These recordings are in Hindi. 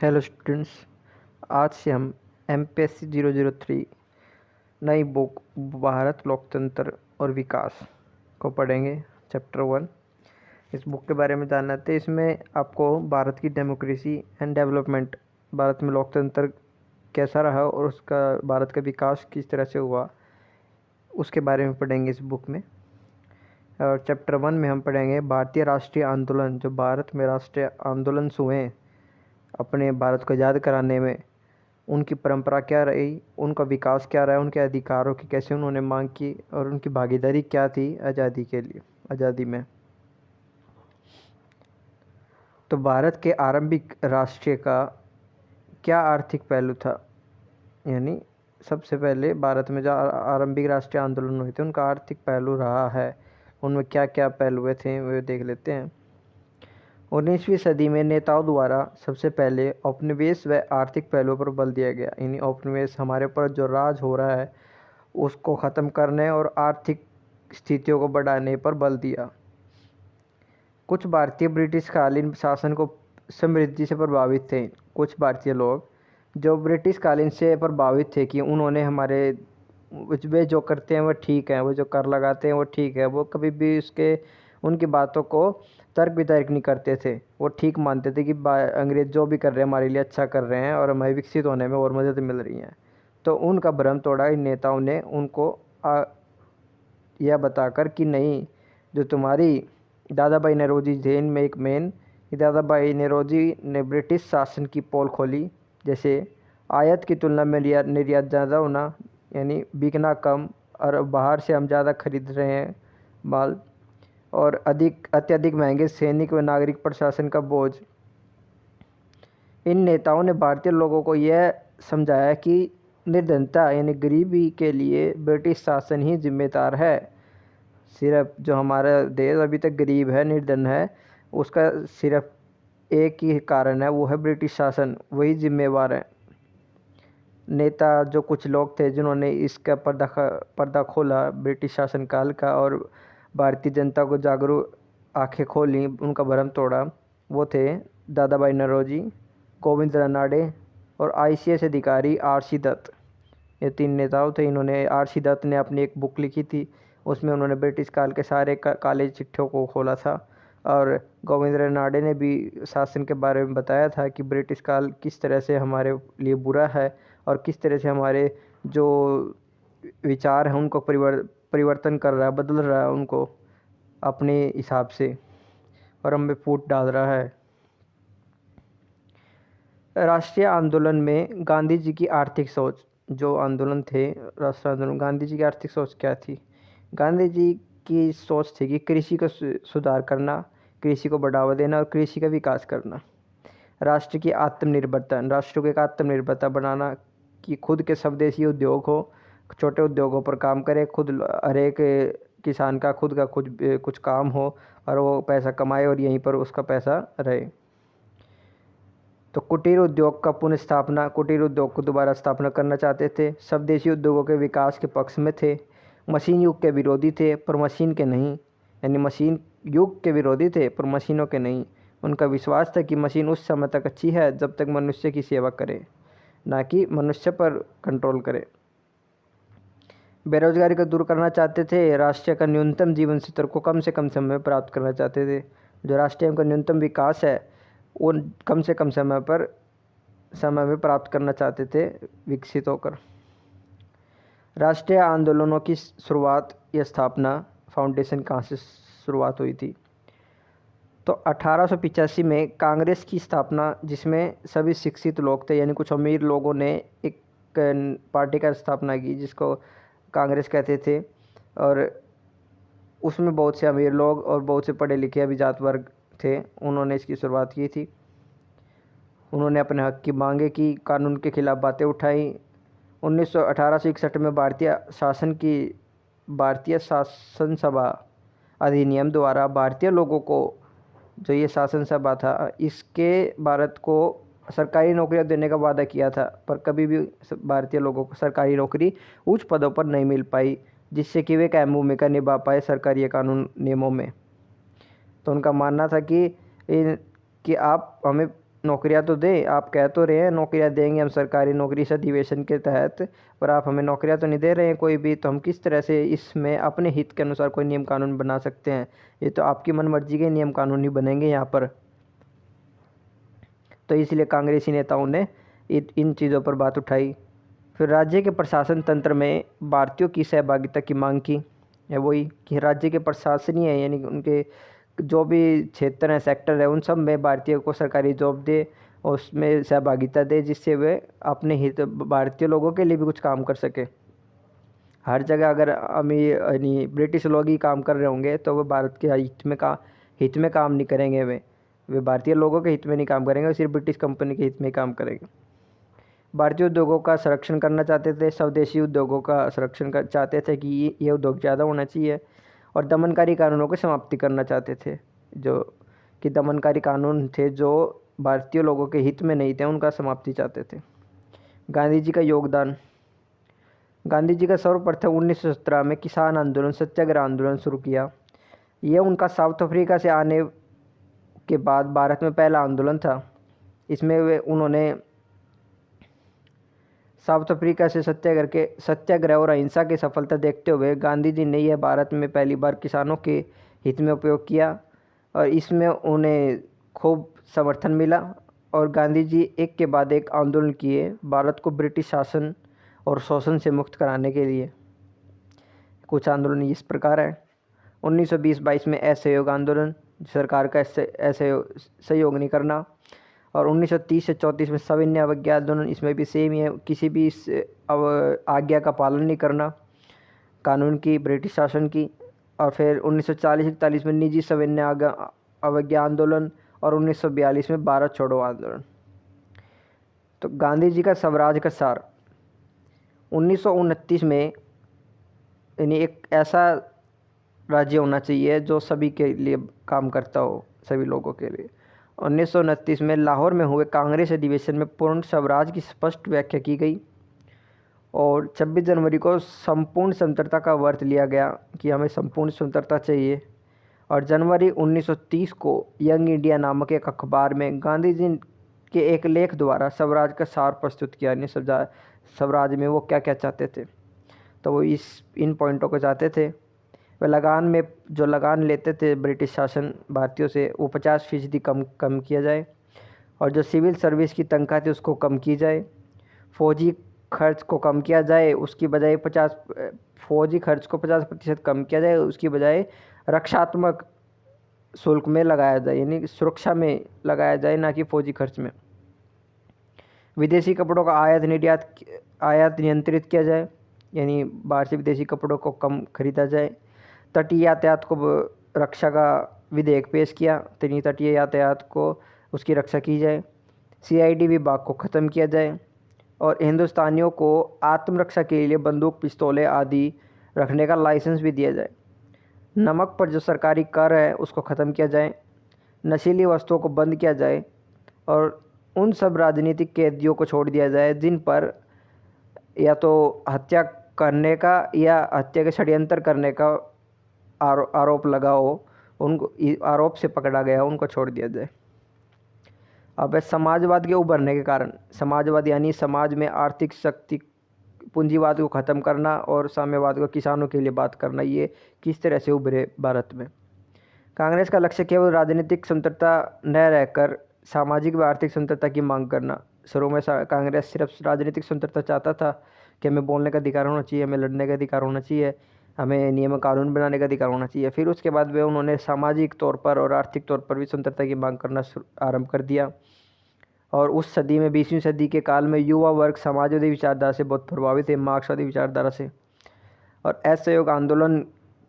Hello students. आज से हम MPSC 003 नई बुक भारत लोकतंत्र और विकास को पढ़ेंगे। चैप्टर 1 इस बुक के बारे में जानना है। इसमें आपको भारत की डेमोक्रेसी एंड डेवलपमेंट, भारत में लोकतंत्र कैसा रहा और उसका भारत का विकास किस तरह से हुआ, उसके बारे में पढ़ेंगे इस बुक में। और चैप्टर 1 में हम पढ़ेंगे भारतीय राष्ट्रीय आंदोलन, जो भारत में राष्ट्रीय आंदोलन हुए अपने भारत को आज़ाद कराने में, उनकी परंपरा क्या रही, उनका विकास क्या रहा, उनके अधिकारों की कैसे उन्होंने मांग की और उनकी भागीदारी क्या थी आज़ादी के लिए, आज़ादी में। तो भारत के आरंभिक राष्ट्रीय का क्या आर्थिक पहलू था, यानी सबसे पहले भारत में जो आरंभिक राष्ट्रीय आंदोलन हुए थे उनका आर्थिक पहलू रहा है, उनमें क्या क्या पहलू थे वे देख लेते हैं। 19वीं सदी में नेताओं द्वारा सबसे पहले औपनिवेश व आर्थिक पहलुओं पर बल दिया गया, यानी औपनिवेश हमारे ऊपर जो राज हो रहा है उसको ख़त्म करने और आर्थिक स्थितियों को बढ़ाने पर बल दिया। कुछ भारतीय ब्रिटिश कालीन शासन को समृद्धि से प्रभावित थे। कुछ भारतीय लोग जो ब्रिटिश कालीन से प्रभावित थे कि उन्होंने हमारे वे जो करते हैं वो ठीक है, वो जो कर लगाते हैं वो ठीक है, वो कभी भी उसके उनकी बातों को तर्क वितर्क नहीं करते थे। वो ठीक मानते थे कि अंग्रेज जो भी कर रहे हैं हमारे लिए अच्छा कर रहे हैं और हमें विकसित होने में और मदद मिल रही है। तो उनका भ्रम तोड़ा इन नेताओं ने उनको यह बताकर कि नहीं, जो तुम्हारी दादा भाई नौरोजी थे इनमें एक मेन, दादा भाई नौरोजी ने ब्रिटिश शासन की पोल खोली, जैसे आयात की तुलना में निर्यात ज़्यादा होना, यानी बिकना कम और बाहर से हम ज़्यादा खरीद रहे हैं माल, और अत्यधिक महंगे सैनिक व नागरिक प्रशासन का बोझ। इन नेताओं ने भारतीय लोगों को यह समझाया कि निर्धनता यानी गरीबी के लिए ब्रिटिश शासन ही जिम्मेदार है। सिर्फ जो हमारा देश अभी तक गरीब है, निर्धन है, उसका सिर्फ एक ही कारण है, वो है ब्रिटिश शासन, वही जिम्मेवार है। नेता जो कुछ लोग थे जिन्होंने इसका पर्दा खोला ब्रिटिश शासनकाल का और भारतीय जनता को जागरूक आंखें खोली, उनका भ्रम तोड़ा, वो थे दादा भाई नौरोजी, गोविंद रानडे और ICS अधिकारी RC दत्त। ये 3 नेताओं थे। इन्होंने RC दत्त ने अपनी एक बुक लिखी थी, उसमें उन्होंने ब्रिटिश काल के सारे काले चिट्ठियों को खोला था, और गोविंद रानडे ने भी शासन के बारे में बताया था कि ब्रिटिश काल किस तरह से हमारे लिए बुरा है और किस तरह से हमारे जो विचार हैं उनको परिवर्तन कर रहा है, बदल रहा है उनको अपने हिसाब से, और हम में फूट डाल रहा है। राष्ट्रीय आंदोलन में गांधी जी की आर्थिक सोच, जो आंदोलन थे राष्ट्रीय आंदोलन, गांधी जी की आर्थिक सोच क्या थी? गांधी जी की सोच थी कि कृषि को सुधार करना, कृषि को बढ़ावा देना और कृषि का विकास करना। राष्ट्र की आत्मनिर्भरता, राष्ट्र को एक आत्मनिर्भरता बनाना कि खुद के स्वदेशी उद्योग हो, छोटे उद्योगों पर काम करे, खुद हर एक किसान का खुद का कुछ काम हो और वो पैसा कमाए और यहीं पर उसका पैसा रहे। तो कुटीर उद्योग का पुनर्स्थापना, कुटीर उद्योग को दोबारा स्थापना करना चाहते थे। स्वदेशी उद्योगों के विकास के पक्ष में थे। मशीन युग के विरोधी थे पर मशीन के नहीं, यानी मशीन युग के विरोधी थे पर मशीनों के नहीं। उनका विश्वास था कि मशीन उस समय तक अच्छी है जब तक मनुष्य की सेवा करे, ना कि मनुष्य पर कंट्रोल करे। बेरोजगारी को दूर करना चाहते थे। राष्ट्रीय का न्यूनतम जीवन स्तर को कम से कम समय में प्राप्त करना चाहते थे। जो राष्ट्रीय का न्यूनतम विकास है वो कम से कम समय में प्राप्त करना चाहते थे, विकसित होकर। राष्ट्रीय आंदोलनों की शुरुआत या स्थापना, फाउंडेशन कहाँ से शुरुआत हुई थी? तो 1885 में कांग्रेस की स्थापना, जिसमें सभी शिक्षित लोग थे, यानी कुछ अमीर लोगों ने एक पार्टी का स्थापना की जिसको कांग्रेस कहते थे, और उसमें बहुत से अमीर लोग और बहुत से पढ़े लिखे अभिजात वर्ग थे। उन्होंने इसकी शुरुआत की थी। उन्होंने अपने हक की मांगे की, कानून के खिलाफ बातें उठाई। 1861 में भारतीय शासन सभा अधिनियम द्वारा भारतीय लोगों को, जो ये शासन सभा था, इसके भारत को सरकारी नौकरियां देने का वादा किया था, पर कभी भी भारतीय लोगों को सरकारी नौकरी उच्च पदों पर नहीं मिल पाई, जिससे कि वे एक अहम भूमिका निभा पाए सरकारी कानून नियमों में। तो उनका मानना था कि आप हमें नौकरियां तो दें, आप कह तो रहे हैं नौकरियां देंगे हम सरकारी नौकरी इस अधिवेशन के तहत, पर आप हमें नौकरियां तो नहीं दे रहे हैं कोई भी, तो हम किस तरह से इसमें अपने हित के अनुसार कोई नियम कानून बना सकते हैं? ये तो आपकी मनमर्जी के नियम कानून ही बनेंगे यहाँ पर। तो इसलिए कांग्रेसी नेताओं ने इन चीज़ों पर बात उठाई। फिर राज्य के प्रशासन तंत्र में भारतीयों की सहभागिता की मांग की है, वही कि राज्य के प्रशासनीय है यानी उनके जो भी क्षेत्र हैं, सेक्टर है, उन सब में भारतीयों को सरकारी जॉब दे और उसमें सहभागिता दे, जिससे वे अपने हित भारतीय लोगों के लिए भी कुछ काम कर सके। हर जगह अगर अमीर यानी ब्रिटिश लोग ही काम कर रहे होंगे तो वो भारत के हित में काम नहीं करेंगे, वे भारतीय लोगों के हित में नहीं काम करेंगे, वे सिर्फ ब्रिटिश कंपनी के हित में काम करेंगे। भारतीय उद्योगों का संरक्षण करना चाहते थे, स्वदेशी उद्योगों का संरक्षण चाहते थे कि ये उद्योग ज़्यादा होना चाहिए, और दमनकारी कानूनों की समाप्ति करना चाहते थे, जो कि दमनकारी कानून थे जो भारतीय लोगों के हित में नहीं थे, उनका समाप्ति चाहते थे। गांधी जी का योगदान। गांधी जी का सर्वप्रथम 1917 में किसान आंदोलन सत्याग्रह आंदोलन शुरू किया। यह उनका साउथ अफ्रीका से आने के बाद भारत में पहला आंदोलन था। इसमें उन्होंने साउथ अफ्रीका से सत्याग्रह और अहिंसा की सफलता देखते हुए गांधी जी ने यह भारत में पहली बार किसानों के हित में उपयोग किया, और इसमें उन्हें खूब समर्थन मिला, और गांधी जी एक के बाद एक आंदोलन किए भारत को ब्रिटिश शासन और शोषण से मुक्त कराने के लिए। कुछ आंदोलन इस प्रकार हैं। 1920-22 में असहयोग आंदोलन, सरकार का सहयोग नहीं करना, और 1930 से 34 में सविनय अवज्ञा आंदोलन, इसमें भी सेम ही है, किसी भी आज्ञा का पालन नहीं करना कानून की, ब्रिटिश शासन की। और फिर 1940-41 में निजी सविनय अवज्ञा आंदोलन, और 1942 में भारत छोड़ो आंदोलन। तो गांधी जी का स्वराज का सार। 1929 में यानी एक ऐसा राज्य होना चाहिए जो सभी के लिए काम करता हो, सभी लोगों के लिए। 1929 में लाहौर में हुए कांग्रेस अधिवेशन में पूर्ण स्वराज की स्पष्ट व्याख्या की गई, और 26 जनवरी को संपूर्ण स्वतंत्रता का व्रत लिया गया कि हमें संपूर्ण स्वतंत्रता चाहिए। और जनवरी 1930 को यंग इंडिया नामक एक अखबार में गांधी जी के एक लेख द्वारा स्वराज का सार प्रस्तुत किया, यानी स्वराज में वो क्या क्या चाहते थे। तो वो इन पॉइंटों को चाहते थे। वे लगान लेते थे ब्रिटिश शासन भारतीयों से, वो 50% कम किया जाए, और जो सिविल सर्विस की तनख्वाह थी उसको कम की जाए। फौजी खर्च को कम किया जाए, उसकी बजाय 50% कम किया जाए, उसकी बजाय रक्षात्मक शुल्क में लगाया जाए, यानी सुरक्षा में लगाया जाए, ना कि फौजी खर्च में। विदेशी कपड़ों का आयात नियंत्रित किया जाए, यानी बाहर से विदेशी कपड़ों को कम खरीदा जाए। तटीय यातायात को रक्षा का विधेयक पेश किया, तटीय यातायात को उसकी रक्षा की जाए। CID विभाग को ख़त्म किया जाए, और हिंदुस्तानियों को आत्मरक्षा के लिए बंदूक, पिस्तौलें आदि रखने का लाइसेंस भी दिया जाए। नमक पर जो सरकारी कर है उसको ख़त्म किया जाए। नशीली वस्तुओं को बंद किया जाए, और उन सब राजनीतिक कैदियों को छोड़ दिया जाए जिन पर या तो हत्या करने का या हत्या के षड्यंत्र करने का आरोप लगा हो, उनको आरोप से पकड़ा गया, उनको छोड़ दिया जाए। अब समाजवाद के उभरने के कारण। समाजवाद यानी समाज में आर्थिक शक्ति, पूंजीवाद को ख़त्म करना और साम्यवाद को किसानों के लिए बात करना, ये किस तरह से उभरे भारत में। कांग्रेस का लक्ष्य केवल राजनीतिक स्वतंत्रता न रहकर सामाजिक व आर्थिक स्वतंत्रता की मांग करना। शुरू में कांग्रेस सिर्फ राजनीतिक स्वतंत्रता चाहता था कि हमें बोलने का अधिकार होना चाहिए, हमें लड़ने का अधिकार होना चाहिए, हमें नियम कानून बनाने का अधिकार होना चाहिए। फिर उसके बाद उन्होंने सामाजिक तौर पर और आर्थिक तौर पर भी स्वतंत्रता की मांग करना आरंभ कर दिया। और उस सदी में 20वीं सदी के काल में युवा वर्ग समाजवादी विचारधारा से बहुत प्रभावित है, मार्क्सवादी विचारधारा से। और असहयोग आंदोलन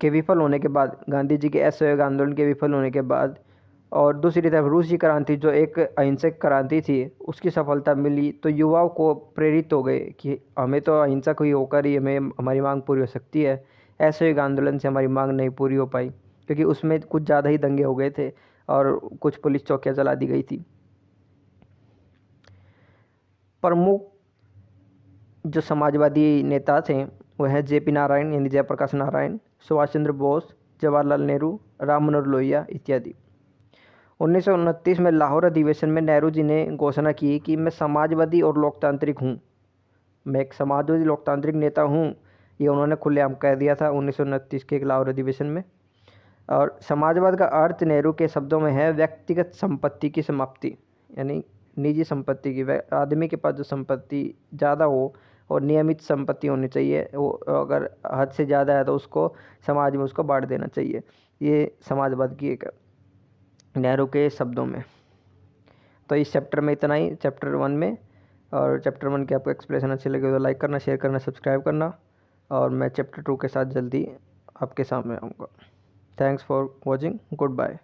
के विफल होने के बाद, गांधी जी के असहयोग आंदोलन के विफल होने के बाद, और दूसरी तरफ रूसी क्रांति जो एक अहिंसक क्रांति थी उसकी सफलता मिली, तो युवाओं को प्रेरित हो गए कि हमें तो अहिंसक हुई होकर ही हमारी मांग पूरी हो सकती है। असहयोग आंदोलन से हमारी मांग नहीं पूरी हो पाई, क्योंकि उसमें कुछ ज़्यादा ही दंगे हो गए थे और कुछ पुलिस चौकियाँ जला दी गई थी। प्रमुख जो समाजवादी नेता थे वह हैं JP नारायण यानी जयप्रकाश नारायण, सुभाष चंद्र बोस, जवाहरलाल नेहरू, राम मनोहर लोहिया इत्यादि। 1929 में लाहौर अधिवेशन में नेहरू जी ने घोषणा की कि मैं समाजवादी और लोकतांत्रिक हूँ, मैं एक समाजवादी लोकतांत्रिक नेता हूँ। ये उन्होंने खुलेआम कह दिया था 1929 के एक लाहौर अधिवेशन में। और समाजवाद का अर्थ नेहरू के शब्दों में है व्यक्तिगत संपत्ति की समाप्ति, यानी निजी संपत्ति की, आदमी के पास जो संपत्ति ज़्यादा हो और नियमित संपत्ति होनी चाहिए, वो अगर हद से ज़्यादा है तो उसको समाज में उसको बांट देना चाहिए। ये समाजवाद की एक नेहरू के शब्दों में। तो इस चैप्टर में इतना ही, चैप्टर 1 में। और चैप्टर 1 की आपको एक्सप्लेनेशन अच्छी लगी तो लाइक करना, शेयर करना, सब्सक्राइब करना। और मैं चैप्टर 2 के साथ जल्दी आपके सामने आऊँगा। Thanks for watching, good bye.